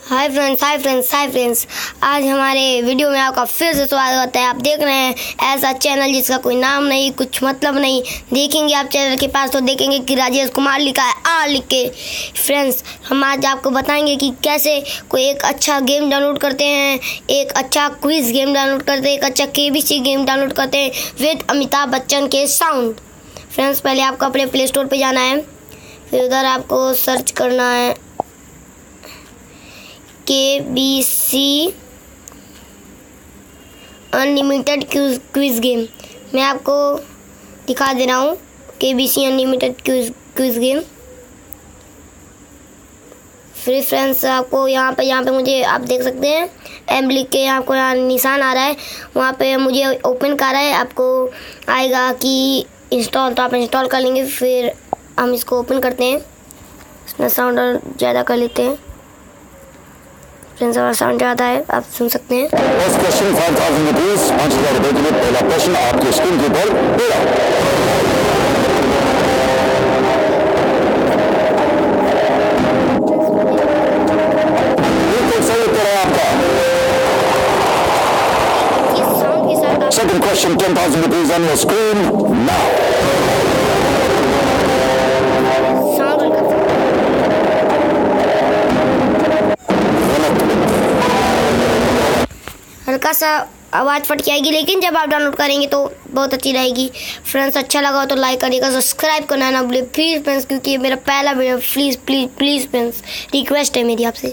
Hi friends आज हमारे video में आपका फिर से स्वागत है। आप देख रहे हैं ऐसा चैनल जिसका कोई नाम नहीं, कुछ मतलब नहीं। देखेंगे आप चैनल के पास तो देखेंगे कि राजेश कुमार लिखा है आ लिख के। फ्रेंड्स, हम आज आपको बताएंगे कि कैसे कोई एक अच्छा गेम डाउनलोड करते हैं, एक अच्छा क्विज गेम डाउनलोड करते हैं, एक अच्छा KBC गेम डाउनलोड करते हैं विद अमिताभ बच्चन के साउंड। फ्रेंड्स, पहले आपको अपने प्ले स्टोर पर जाना है, फिर उधर आपको सर्च करना है KBC अनलिमिटेड क्विज गेम। मैं आपको दिखा दे रहा हूँ KBC अनलिमिटेड क्विज गेम। फिर फ्रेंड्स, आपको यहाँ पे मुझे आप देख सकते हैं एम लिख के आपको यहाँ निशान आ रहा है, वहाँ पे मुझे ओपन कर रहा है। आपको आएगा कि इंस्टॉल, तो आप इंस्टॉल कर लेंगे। फिर हम इसको ओपन करते हैं, इसमें साउंड और ज़्यादा कर लेते हैं। फ्रेंड्स, हमारा साउंड ज़्यादा है, आप सुन सकते हैं। फर्स्ट क्वेश्चन 5000 रुपीज, 5000 रुपए के लिए पहला प्रश्न आपके स्क्रीन के ऊपर पूरा। बिल्कुल सही उत्तर है आपका। इस साउंड के साथ second question 10,000 rupees on your screen now. हल्का सा आवाज़ फट के आएगी, लेकिन जब आप डाउनलोड करेंगे तो बहुत अच्छी रहेगी। फ्रेंड्स, अच्छा लगा हो तो लाइक करिएगा, सब्सक्राइब करना ना भूलिए प्लीज़ फ्रेंड्स, क्योंकि ये मेरा पहला वीडियो। प्लीज़ फ्रेंड्स, रिक्वेस्ट है मेरी आपसे।